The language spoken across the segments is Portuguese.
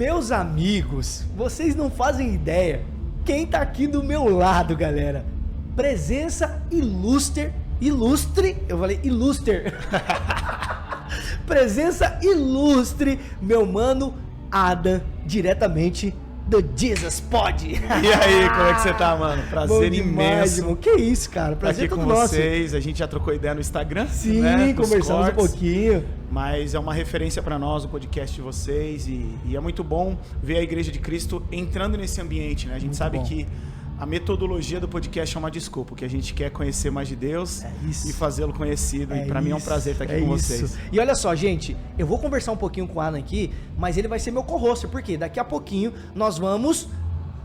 Meus amigos, vocês não fazem ideia quem tá aqui do meu lado, galera. Presença ilustre, eu falei ilustre. Presença ilustre, meu mano Adam, diretamente do Jesus Pod. E aí, como é que você tá, mano? Prazer imenso. Irmão. Que isso, cara? Prazer aqui com nosso. vocês. A gente já trocou ideia no Instagram. Sim, né? Conversamos um pouquinho. Mas é uma referência para nós o podcast de vocês e é muito bom ver a Igreja de Cristo entrando nesse ambiente, né? A gente muito sabe bom. Que a metodologia do podcast é uma desculpa, que a gente quer conhecer mais de Deus e fazê-lo conhecido. E para mim é um prazer estar aqui com vocês. E olha só, gente, eu vou conversar um pouquinho com o Adam aqui, mas ele vai ser meu co-hoster, porque daqui a pouquinho nós vamos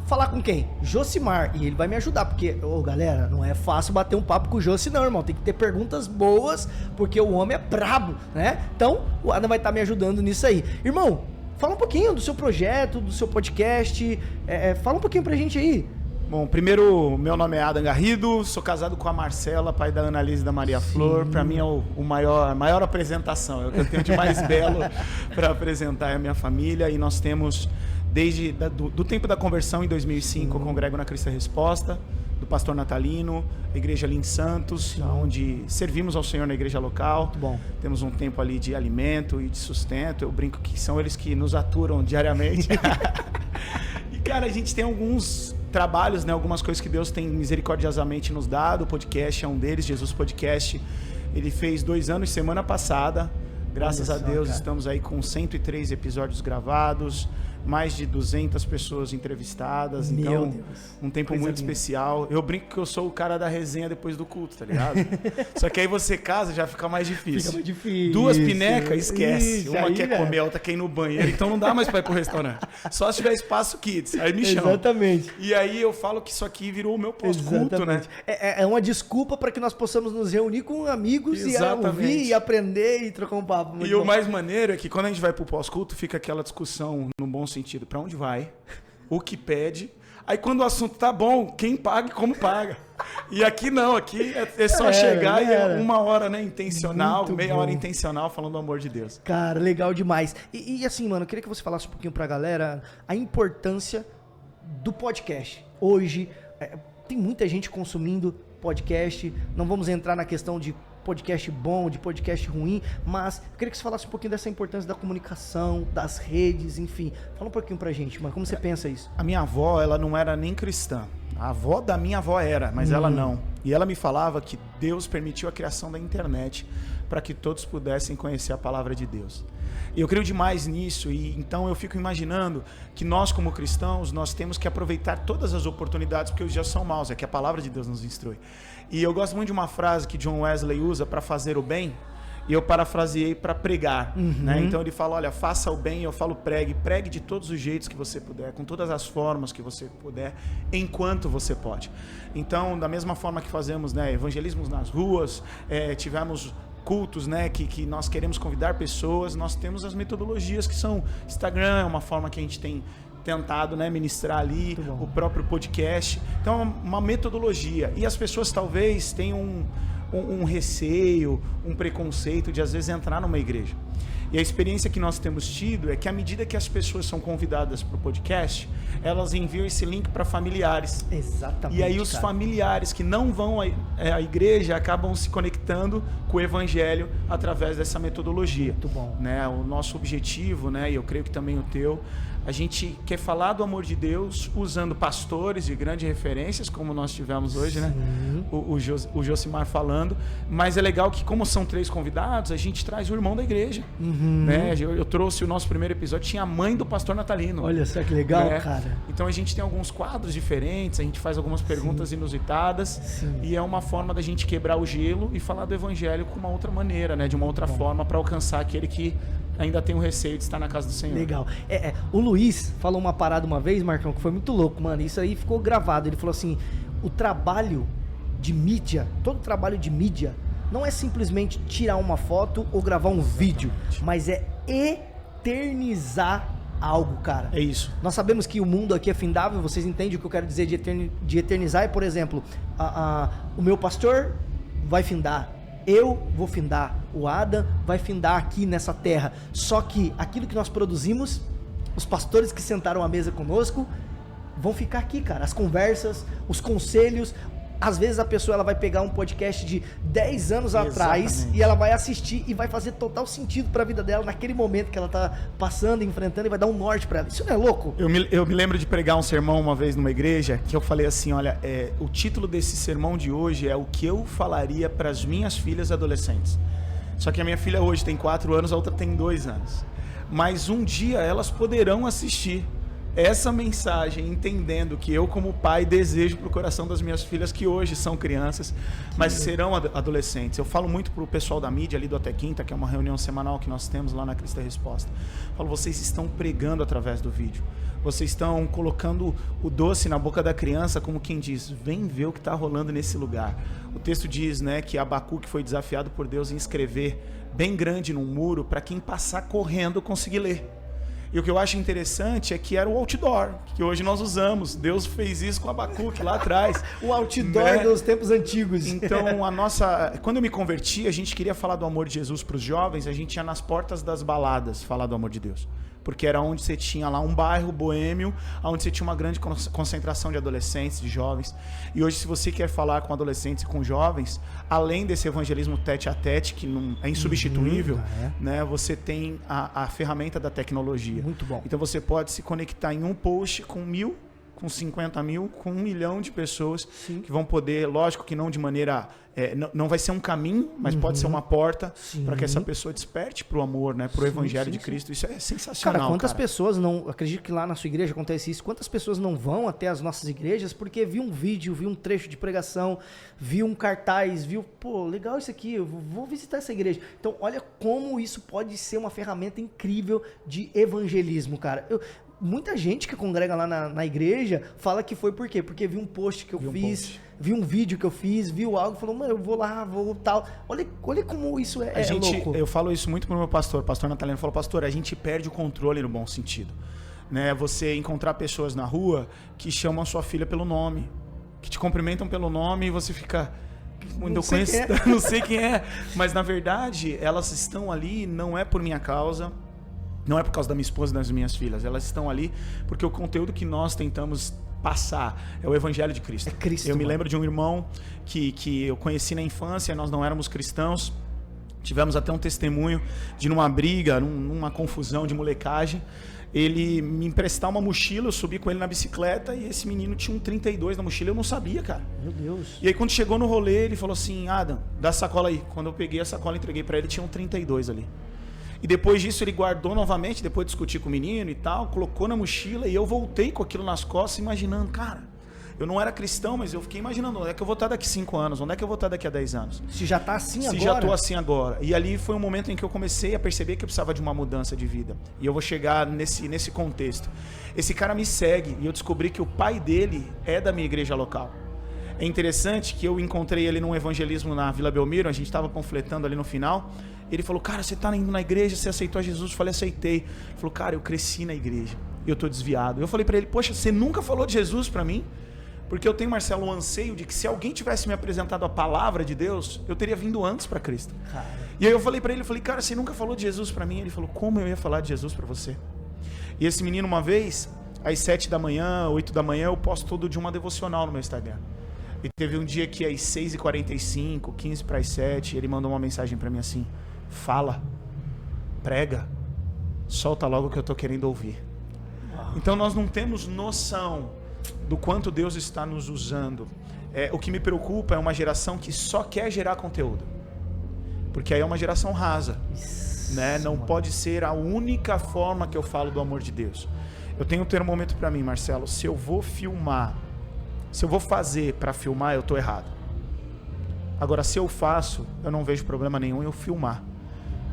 falar com quem? Josimar, e ele vai me ajudar, porque, galera, não é fácil bater um papo com o Josi não, irmão, tem que ter perguntas boas, porque o homem é brabo, né? Então, o Adam vai estar me ajudando nisso aí. Irmão, fala um pouquinho do seu projeto, do seu podcast, fala um pouquinho pra gente aí. Bom, primeiro, meu nome é Adam Garrido, sou casado com a Marcela, pai da Annalise e da Maria Flor. Para mim é a maior apresentação, é o que eu tenho de mais belo para apresentar a minha família. E nós temos, desde do tempo da conversão em 2005, eu congrego na Cristo Resposta, do pastor Natalino, a igreja ali em Santos, onde servimos ao Senhor na igreja local. Muito bom. Temos um tempo ali de alimento e de sustento, eu brinco que são eles que nos aturam diariamente. E cara, a gente tem alguns trabalhos, né, algumas coisas que Deus tem misericordiosamente nos dado. O podcast é um deles, Jesus Podcast. Ele fez 2 anos semana passada. Graças a Deus, cara. Estamos aí com 103 episódios gravados, mais de 200 pessoas entrevistadas. Então, um tempo muito especial. Eu brinco que eu sou o cara da resenha depois do culto, tá ligado? Só que aí você casa, já fica mais difícil. Fica mais difícil. 2 pinecas, esquece. Uma quer comer, a outra quer ir no banheiro. Então não dá mais pra ir pro restaurante. Só se tiver espaço kids. Aí me chama. Exatamente. E aí eu falo que isso aqui virou o meu pós-culto, né? É uma desculpa para que nós possamos nos reunir com amigos e ouvir e aprender e trocar um papo. E o mais maneiro é que quando a gente vai pro pós-culto, fica aquela discussão no bom sentido. Pra onde vai? O que pede? Aí quando o assunto tá bom, quem paga e como paga. E aqui não, aqui é só chegar e é 1 hora, né, intencional, muito meia bom. Hora intencional falando do amor de Deus. Cara, legal demais. E assim, mano, eu queria que você falasse um pouquinho pra galera a importância do podcast. Hoje, tem muita gente consumindo podcast, não vamos entrar na questão de podcast bom, de podcast ruim, mas eu queria que você falasse um pouquinho dessa importância da comunicação, das redes, enfim. Fala um pouquinho pra gente, mano, como você pensa isso? A minha avó, ela não era nem cristã. A avó da minha avó era, mas ela não. E ela me falava que Deus permitiu a criação da internet para que todos pudessem conhecer a palavra de Deus. E eu creio demais nisso, e então eu fico imaginando que nós como cristãos, nós temos que aproveitar todas as oportunidades, porque os dias são maus, é que a palavra de Deus nos instrui. E eu gosto muito de uma frase que John Wesley usa para fazer o bem, e eu parafraseei para pregar, né? Então ele fala, olha, faça o bem, eu falo pregue de todos os jeitos que você puder, com todas as formas que você puder, enquanto você pode. Então, da mesma forma que fazemos, né, evangelismos nas ruas, tivemos cultos, né, que nós queremos convidar pessoas, nós temos as metodologias que são Instagram, é uma forma que a gente tem tentado, né, ministrar ali, o próprio podcast. Então, é uma metodologia. E as pessoas talvez tenham um receio, um preconceito de às vezes entrar numa igreja. E a experiência que nós temos tido é que à medida que as pessoas são convidadas para o podcast, elas enviam esse link para familiares. Exatamente. E aí os familiares que não vão à igreja acabam se conectando com o evangelho através dessa metodologia. Muito bom. Né? O nosso objetivo, né, e eu creio que também o teu, a gente quer falar do amor de Deus usando pastores de grandes referências, como nós tivemos hoje, né? O Josimar falando. Mas é legal que, como são 3 convidados, a gente traz o irmão da igreja. Né? Eu trouxe o nosso primeiro episódio, tinha a mãe do pastor Natalino. Olha só que legal, né? Cara. Então a gente tem alguns quadros diferentes, a gente faz algumas perguntas inusitadas. E é uma forma da gente quebrar o gelo e falar do evangelho com uma outra maneira, né? De uma outra forma, para alcançar aquele que ainda tem o receio de estar na casa do Senhor. Legal. O Luiz falou uma parada uma vez, Marcão, que foi muito louco, mano. Isso aí ficou gravado. Ele falou assim, o trabalho de mídia, todo trabalho de mídia, não é simplesmente tirar uma foto ou gravar um vídeo, mas é eternizar algo, cara. É isso. Nós sabemos que o mundo aqui é findável, vocês entendem o que eu quero dizer de eternizar? É, por exemplo, o meu pastor vai findar, eu vou findar, o Adam vai findar aqui nessa terra. Só que aquilo que nós produzimos os pastores que sentaram à mesa conosco vão ficar aqui, cara. As conversas, os conselhos. Às vezes a pessoa ela vai pegar um podcast de 10 anos atrás e ela vai assistir e vai fazer total sentido pra vida dela naquele momento que ela tá passando, enfrentando, e vai dar um norte pra ela. Isso não é louco? Eu me lembro de pregar um sermão uma vez numa igreja que eu falei assim, olha, o título desse sermão de hoje é o que eu falaria pras minhas filhas adolescentes. Só que a minha filha hoje tem 4 anos, a outra tem 2 anos. Mas um dia elas poderão assistir essa mensagem, entendendo que eu como pai desejo pro coração das minhas filhas, que hoje são crianças, mas serão adolescentes. Eu falo muito pro pessoal da mídia ali do Até Quinta, que é uma reunião semanal que nós temos lá na Cristo é Resposta. Eu falo, vocês estão pregando através do vídeo. Vocês estão colocando o doce na boca da criança, como quem diz, vem ver o que está rolando nesse lugar. O texto diz, né, que Abacuque foi desafiado por Deus em escrever bem grande num muro para quem passar correndo conseguir ler. E o que eu acho interessante é que era o outdoor, que hoje nós usamos. Deus fez isso com Abacuque lá atrás. O outdoor, né, dos tempos antigos. Então, quando eu me converti, a gente queria falar do amor de Jesus para os jovens, a gente ia nas portas das baladas falar do amor de Deus. Porque era onde você tinha lá um bairro boêmio, onde você tinha uma grande concentração de adolescentes, de jovens. E hoje, se você quer falar com adolescentes e com jovens, além desse evangelismo tete a tete, que não é insubstituível, né, você tem a ferramenta da tecnologia. Muito bom. Então você pode se conectar em um post com 1.000, com 50 mil, com 1 milhão de pessoas. Sim. Que vão poder, lógico que não de maneira... não vai ser um caminho, mas pode ser uma porta para que essa pessoa desperte para o amor, né, para o evangelho de Cristo. Isso é sensacional, cara. Quantas pessoas não... Acredito que lá na sua igreja acontece isso. Quantas pessoas não vão até as nossas igrejas porque viu um vídeo, viu um trecho de pregação, viu um cartaz, viu... Pô, legal isso aqui, eu vou visitar essa igreja. Então, olha como isso pode ser uma ferramenta incrível de evangelismo, cara. Muita gente que congrega lá na igreja fala que foi por quê? Porque viu um post que eu fiz, viu um vídeo que eu fiz, viu algo, falou, mano, eu vou lá, vou tal. Olha como isso é louco. Eu falo isso muito pro meu pastor Natalino, falou, pastor, a gente perde o controle no bom sentido. Né? Você encontrar pessoas na rua que chamam a sua filha pelo nome, que te cumprimentam pelo nome e você fica... Não sei quem é. Mas na verdade, elas estão ali, não é por minha causa, não é por causa da minha esposa e das minhas filhas. Elas estão ali porque o conteúdo que nós tentamos passar é o Evangelho de Cristo. É Cristo. Eu me lembro de um irmão que eu conheci na infância, nós não éramos cristãos. Tivemos até um testemunho de numa briga, numa confusão de molecagem, ele me emprestar uma mochila, eu subi com ele na bicicleta e esse menino tinha um 32 na mochila, eu não sabia, cara. Meu Deus. E aí quando chegou no rolê, ele falou assim, Adam, dá a sacola aí. Quando eu peguei a sacola e entreguei pra ele, tinha um 32 ali. E depois disso ele guardou novamente, depois de discutir com o menino e tal, colocou na mochila e eu voltei com aquilo nas costas, imaginando, cara, eu não era cristão, mas eu fiquei imaginando, onde é que eu vou estar daqui 5 anos, onde é que eu vou estar daqui a 10 anos? Se já tá assim agora? Se já tô assim agora. E ali foi um momento em que eu comecei a perceber que eu precisava de uma mudança de vida. E eu vou chegar nesse contexto. Esse cara me segue e eu descobri que o pai dele é da minha igreja local. É interessante que eu encontrei ele num evangelismo na Vila Belmiro, a gente estava panfletando ali no final. Ele falou, cara, você tá indo na igreja, você aceitou Jesus? Eu falei, aceitei. Ele falou, cara, eu cresci na igreja e eu tô desviado. Eu falei pra ele, poxa, você nunca falou de Jesus pra mim? Porque eu tenho, Marcelo, um anseio de que se alguém tivesse me apresentado a palavra de Deus, eu teria vindo antes pra Cristo. Cara. E aí eu falei pra ele, cara, você nunca falou de Jesus pra mim? Ele falou, como eu ia falar de Jesus pra você? E esse menino, uma vez, às 7 da manhã, 8 da manhã, eu posto todo dia uma devocional no meu Instagram. E teve um dia que às 6h45, 15 para as 7, ele mandou uma mensagem pra mim assim, fala, prega, solta logo o que eu tô querendo ouvir. Uau. Então nós não temos noção do quanto Deus está nos usando. O que me preocupa é uma geração que só quer gerar conteúdo, porque aí é uma geração rasa, né? Não pode ser a única forma que eu falo do amor de Deus. Eu tenho um termômetro para mim, Marcelo, se eu vou filmar, se eu vou fazer para filmar, eu tô errado. Agora, se eu faço, eu não vejo problema nenhum em eu filmar,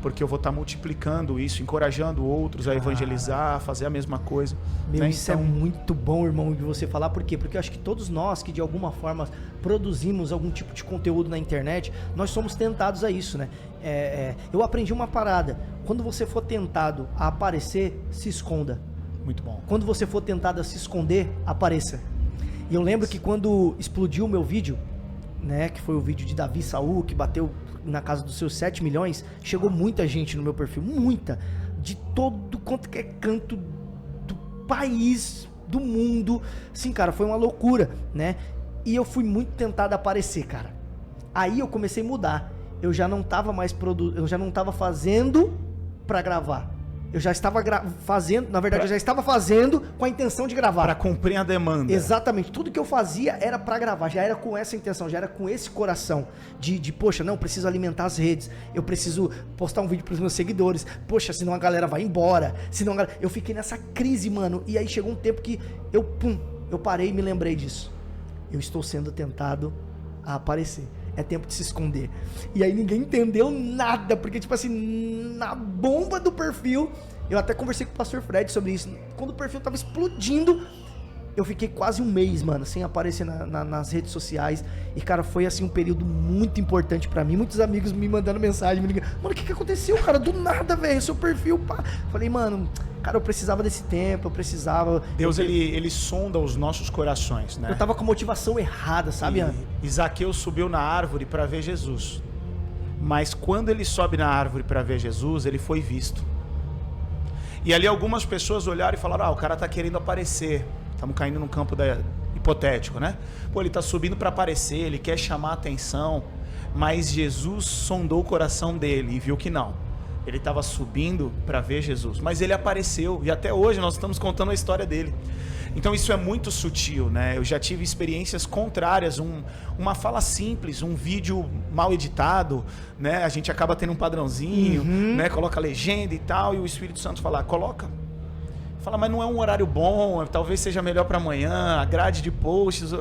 porque eu vou estar multiplicando isso, encorajando outros a evangelizar, a fazer a mesma coisa. Meu, né? Isso então... é muito bom, irmão, de você falar. Por quê? Porque eu acho que todos nós que de alguma forma produzimos algum tipo de conteúdo na internet, nós somos tentados a isso, né? Eu aprendi uma parada. Quando você for tentado a aparecer, se esconda. Muito bom. Quando você for tentado a se esconder, apareça. E eu lembro que quando explodiu o meu vídeo, né, que foi o vídeo de Davi Saul, que bateu na casa dos seus 7 milhões, chegou muita gente no meu perfil, muita, de todo quanto que é canto país do mundo. Assim, cara, foi uma loucura, né? E eu fui muito tentado a aparecer, cara. Aí eu comecei a mudar. Eu já não tava mais eu já não tava fazendo pra gravar. Eu já estava fazendo, na verdade, eu já estava fazendo com a intenção de gravar. Pra cumprir a demanda. Exatamente. Tudo que eu fazia era pra gravar, já era com essa intenção, já era com esse coração poxa, não, eu preciso alimentar as redes, eu preciso postar um vídeo pros meus seguidores, poxa, senão a galera vai embora, senão a galera... Eu fiquei nessa crise, mano, e aí chegou um tempo que eu parei e me lembrei disso. Eu estou sendo tentado a aparecer. É tempo de se esconder. E aí ninguém entendeu nada, porque tipo assim, na bomba do perfil, eu até conversei com o pastor Fred sobre isso, quando o perfil tava explodindo, eu fiquei quase um mês, mano, sem aparecer nas redes sociais, e cara, foi assim um período muito importante pra mim, muitos amigos me mandando mensagem, me ligando, mano, o que aconteceu, cara, do nada, velho, seu perfil, pá. Falei, mano, cara, eu precisava desse tempo, eu precisava... Deus, ele sonda os nossos corações, né? Eu tava com a motivação errada, sabe, Ana? E Zaqueu subiu na árvore para ver Jesus. Mas quando ele sobe na árvore para ver Jesus, ele foi visto. E ali algumas pessoas olharam e falaram, o cara tá querendo aparecer. Estamos caindo num campo hipotético, né? Pô, ele tá subindo para aparecer, ele quer chamar a atenção. Mas Jesus sondou o coração dele e viu que não. Ele estava subindo para ver Jesus, mas ele apareceu, e até hoje nós estamos contando a história dele. Então isso é muito sutil, né? Eu já tive experiências contrárias, uma fala simples, um vídeo mal editado, né? A gente acaba tendo um padrãozinho, né? Coloca legenda e tal, e o Espírito Santo fala, coloca. Fala, mas não é um horário bom, talvez seja melhor para amanhã, a grade de posts,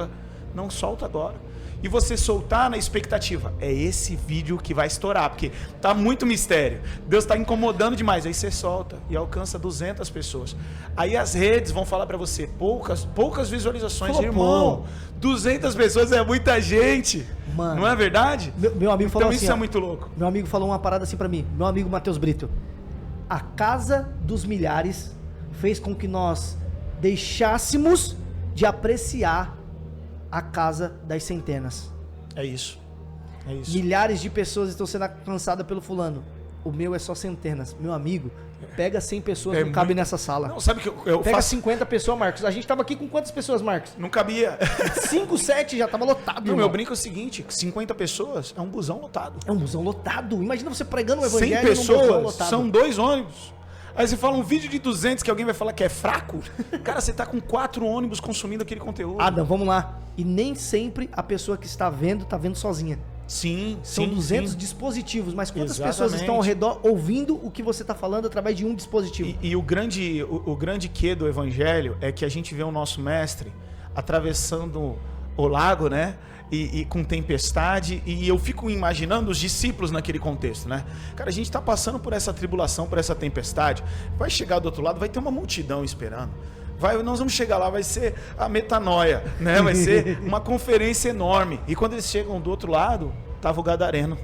não, solta agora. E você soltar na expectativa, é esse vídeo que vai estourar, porque tá muito mistério, Deus tá incomodando demais, aí você solta e alcança 200 pessoas. Aí as redes vão falar para você, poucas visualizações, irmão, 200 pessoas é muita gente, mano, não é verdade? Meu amigo falou então assim, isso é muito louco. Meu amigo falou uma parada assim para mim, meu amigo Matheus Brito, a casa dos milhares fez com que nós deixássemos de apreciar a casa das centenas. É isso. É isso. Milhares de pessoas estão sendo alcançadas pelo fulano. O meu é só centenas. Meu amigo, pega 100 pessoas, não cabe nessa sala. Não, sabe que eu pega faço... 50 pessoas, Marcos. A gente tava aqui com quantas pessoas, Marcos? Não cabia. 5, 7 já tava lotado. Não, meu brinco é o seguinte, 50 pessoas é um busão lotado. É um busão lotado. Imagina você pregando o evangelho 100 pessoas num busão lotado. São 2 ônibus. Aí você fala um vídeo de 200 que alguém vai falar que é fraco. Cara, você tá com 4 ônibus consumindo aquele conteúdo. Adam, vamos lá. E nem sempre a pessoa que está vendo, tá vendo sozinha. Sim, São sim, 200 sim. dispositivos, mas quantas Exatamente. pessoas estão ao redor ouvindo o que você está falando através de um dispositivo? E o grande quê do evangelho é que a gente vê o nosso mestre atravessando o lago, né? E com tempestade, e eu fico imaginando os discípulos naquele contexto, né? Cara, a gente está passando por essa tribulação, por essa tempestade, vai chegar do outro lado, vai ter uma multidão esperando. Nós vamos chegar lá, vai ser a metanoia, né? Vai ser uma conferência enorme. E quando eles chegam do outro lado, tava o gadareno.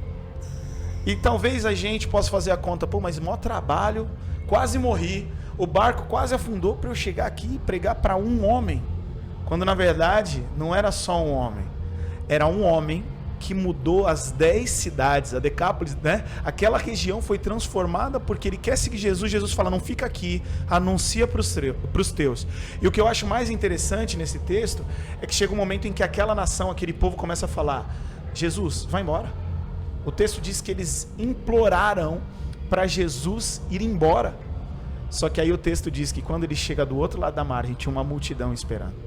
E talvez a gente possa fazer a conta, mas maior trabalho, quase morri, o barco quase afundou para eu chegar aqui e pregar para um homem. Quando na verdade não era só um homem, era um homem que mudou as 10 cidades, a Decápolis, né? Aquela região foi transformada porque ele quer seguir Jesus. Jesus fala, não fica aqui, anuncia para os teus. E o que eu acho mais interessante nesse texto é que chega um momento em que aquela nação, aquele povo começa a falar, Jesus, vai embora. O texto diz que eles imploraram para Jesus ir embora. Só que aí o texto diz que quando ele chega do outro lado da margem, tinha uma multidão esperando.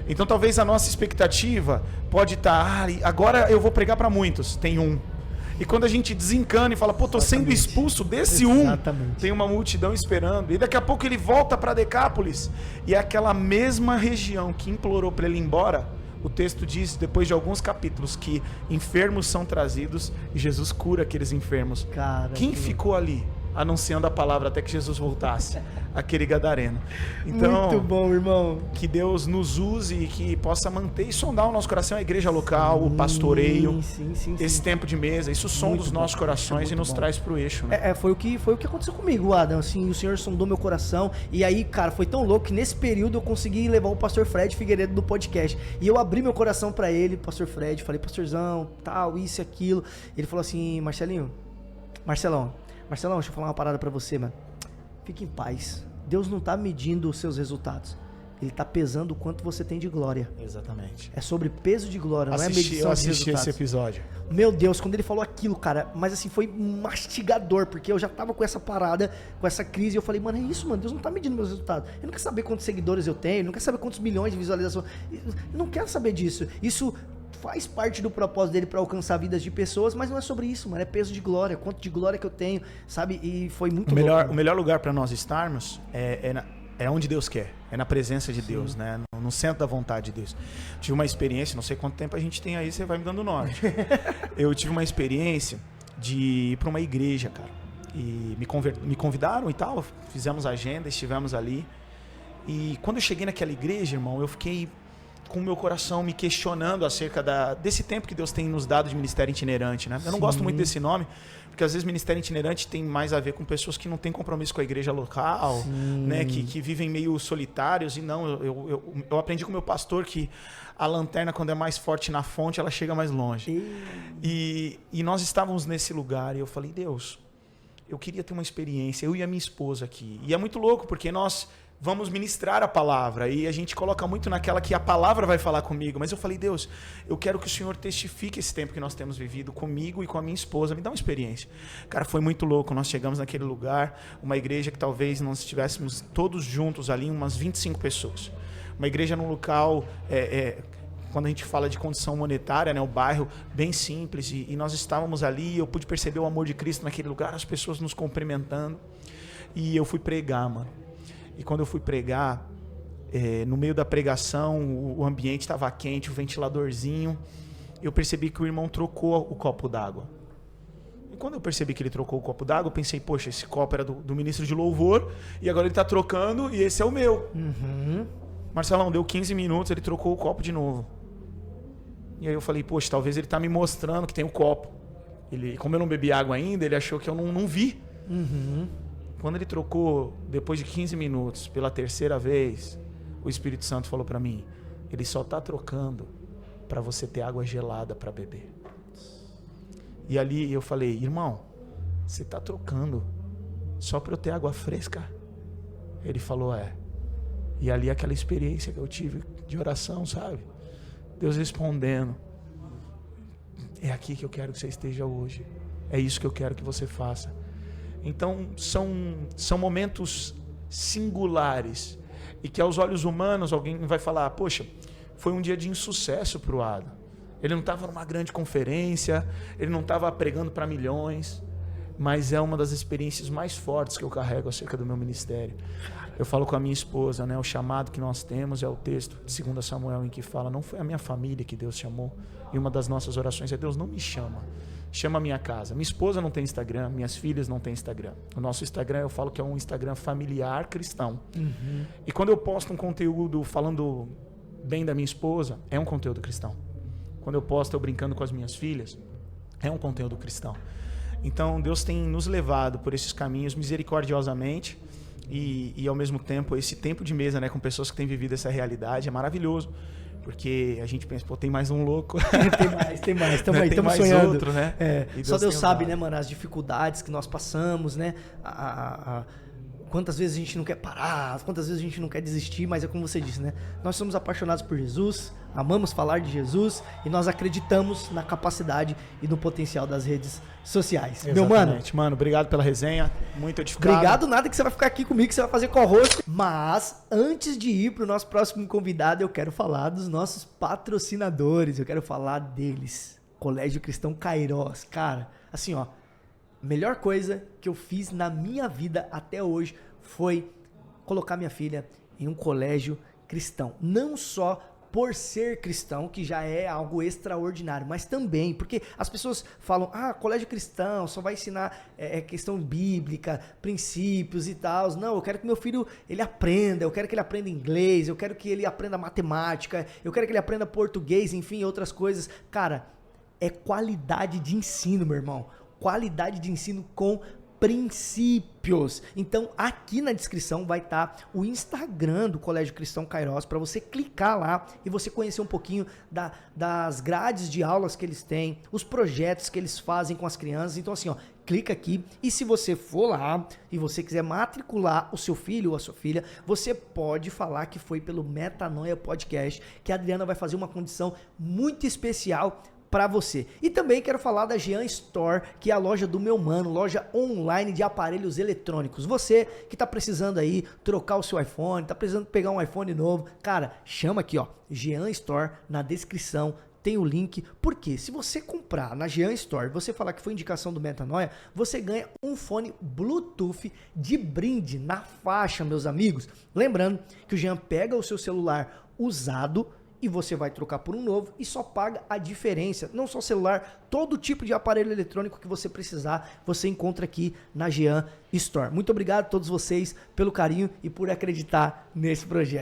Então talvez a nossa expectativa pode estar, agora eu vou pregar para muitos, tem um. E quando a gente desencana e fala, tô sendo expulso desse tem uma multidão esperando. E daqui a pouco ele volta para Decápolis, e é aquela mesma região que implorou para ele ir embora, o texto diz, depois de alguns capítulos, que enfermos são trazidos e Jesus cura aqueles enfermos. Cara, quem ficou ali? Anunciando a palavra até que Jesus voltasse, aquele gadareno. Então, muito bom, irmão. Que Deus nos use e que possa manter e sondar o nosso coração, a igreja local, o pastoreio, esse tempo de mesa, isso sonda os nossos corações e nos traz pro eixo, né? Foi o que aconteceu comigo, Adam, assim, o Senhor sondou meu coração, e aí, cara, foi tão louco que nesse período eu consegui levar o pastor Fred Figueiredo do podcast, e eu abri meu coração pra ele, pastor Fred, falei, pastorzão, tal, isso e aquilo, ele falou assim, Marcelão, deixa eu falar uma parada pra você, mano. Fique em paz. Deus não tá medindo os seus resultados. Ele tá pesando o quanto você tem de glória. Exatamente. É sobre peso de glória, não é medição de resultados. Eu assisti esse episódio. Meu Deus, quando ele falou aquilo, cara, mas assim, foi mastigador, porque eu já tava com essa parada, com essa crise, e eu falei, mano, é isso, mano, Deus não tá medindo meus resultados. Ele não quer saber quantos seguidores eu tenho, ele não quer saber quantos milhões de visualizações, ele não quer saber disso. Isso faz parte do propósito dele pra alcançar vidas de pessoas, mas não é sobre isso, mano, é peso de glória, quanto de glória que eu tenho, sabe? E foi muito louco. O melhor lugar pra nós estarmos é onde Deus quer, é na presença de Deus, né? No centro da vontade de Deus. Tive uma experiência, não sei quanto tempo a gente tem aí, você vai me dando norte. Eu tive uma experiência de ir para uma igreja, cara. E me convidaram e tal, fizemos agenda, estivemos ali. E quando eu cheguei naquela igreja, irmão, eu fiquei com o meu coração me questionando acerca desse tempo que Deus tem nos dado de ministério itinerante, né? Eu não gosto muito desse nome, porque às vezes ministério itinerante tem mais a ver com pessoas que não têm compromisso com a igreja local, né? Que vivem meio solitários. E não, eu aprendi com o meu pastor que a lanterna, quando é mais forte na fonte, ela chega mais longe. E nós estávamos nesse lugar e eu falei, Deus, eu queria ter uma experiência, eu e a minha esposa aqui. E é muito louco, porque nós vamos ministrar a palavra e a gente coloca muito naquela que a palavra vai falar comigo, mas eu falei, Deus, eu quero que o Senhor testifique esse tempo que nós temos vivido comigo e com a minha esposa, me dá uma experiência. Cara, foi muito louco, nós chegamos naquele lugar, uma igreja que talvez nós estivéssemos todos juntos ali, umas 25 pessoas, uma igreja num local, quando a gente fala de condição monetária, né, o bairro bem simples, e nós estávamos ali, eu pude perceber o amor de Cristo naquele lugar, as pessoas nos cumprimentando, e eu fui pregar, mano. E quando eu fui pregar, no meio da pregação, o ambiente estava quente, o ventiladorzinho. Eu percebi que o irmão trocou o copo d'água. E quando eu percebi que ele trocou o copo d'água, eu pensei, poxa, esse copo era do ministro de louvor, e agora ele está trocando, e esse é o meu. Marcelão, deu 15 minutos, ele trocou o copo de novo. E aí eu falei, poxa, talvez ele está me mostrando que tem o copo. Como eu não bebi água ainda, ele achou que eu não vi. Quando ele trocou, depois de 15 minutos, pela terceira vez, o Espírito Santo falou para mim, ele só está trocando para você ter água gelada para beber. E ali eu falei, irmão, você está trocando só para eu ter água fresca? Ele falou, é. E ali aquela experiência que eu tive de oração, sabe? Deus respondendo, é aqui que eu quero que você esteja hoje. É isso que eu quero que você faça. Então, são momentos singulares e que aos olhos humanos alguém vai falar, poxa, foi um dia de insucesso para o Adam. Ele não estava numa grande conferência, ele não estava pregando para milhões, mas é uma das experiências mais fortes que eu carrego acerca do meu ministério. Eu falo com a minha esposa, né, o chamado que nós temos é o texto de 2 Samuel em que fala, não foi a minha família que Deus chamou, e uma das nossas orações é, Deus não me chama, chama a minha casa. Minha esposa não tem Instagram, minhas filhas não têm Instagram. O nosso Instagram, eu falo que é um Instagram familiar cristão. E quando eu posto um conteúdo falando bem da minha esposa, é um conteúdo cristão. Quando eu posto eu brincando com as minhas filhas, é um conteúdo cristão. Então Deus tem nos levado por esses caminhos misericordiosamente e ao mesmo tempo esse tempo de mesa, né, com pessoas que têm vivido essa realidade é maravilhoso. Porque a gente pensa, pô, tem mais um louco. tem mais, estamos sonhando. Outro, né? Só Deus sabe, né, mano, as dificuldades que nós passamos, né? Quantas vezes a gente não quer parar, quantas vezes a gente não quer desistir, mas é como você disse, né? Nós somos apaixonados por Jesus, amamos falar de Jesus e nós acreditamos na capacidade e no potencial das redes sociais. Exatamente. Mano, obrigado pela resenha, muito edificado. Obrigado nada que você vai ficar aqui comigo, que você vai fazer co-host. Mas, antes de ir pro nosso próximo convidado, eu quero falar dos nossos patrocinadores, eu quero falar deles. Colégio Cristão Kairos. Cara, assim, ó, melhor coisa que eu fiz na minha vida até hoje foi colocar minha filha em um colégio cristão. Não só por ser cristão, que já é algo extraordinário, mas também porque as pessoas falam, colégio cristão só vai ensinar questão bíblica, princípios e tal. Não, eu quero que meu filho ele aprenda, eu quero que ele aprenda inglês, eu quero que ele aprenda matemática, eu quero que ele aprenda português, enfim, outras coisas. Cara, é qualidade de ensino, meu irmão. Qualidade de ensino com princípios. Então, aqui na descrição vai estar o Instagram do Colégio Cristão Kairos para você clicar lá e você conhecer um pouquinho das grades de aulas que eles têm, os projetos que eles fazem com as crianças. Então, assim, ó, clica aqui e se você for lá e você quiser matricular o seu filho ou a sua filha, você pode falar que foi pelo Metanoia Podcast, que a Adriana vai fazer uma condição muito especial para você. E também quero falar da Jean Store, que é a loja do meu mano, loja online de aparelhos eletrônicos. Você que tá precisando aí trocar o seu iPhone, tá precisando pegar um iPhone novo, cara, chama aqui, ó, Jean Store, na descrição tem o link, porque se você comprar na Jean Store, você falar que foi indicação do Metanoia, você ganha um fone Bluetooth de brinde na faixa, meus amigos. Lembrando que o Jean pega o seu celular usado e você vai trocar por um novo e só paga a diferença. Não só celular, todo tipo de aparelho eletrônico que você precisar, você encontra aqui na Jean Store. Muito obrigado a todos vocês pelo carinho e por acreditar nesse projeto.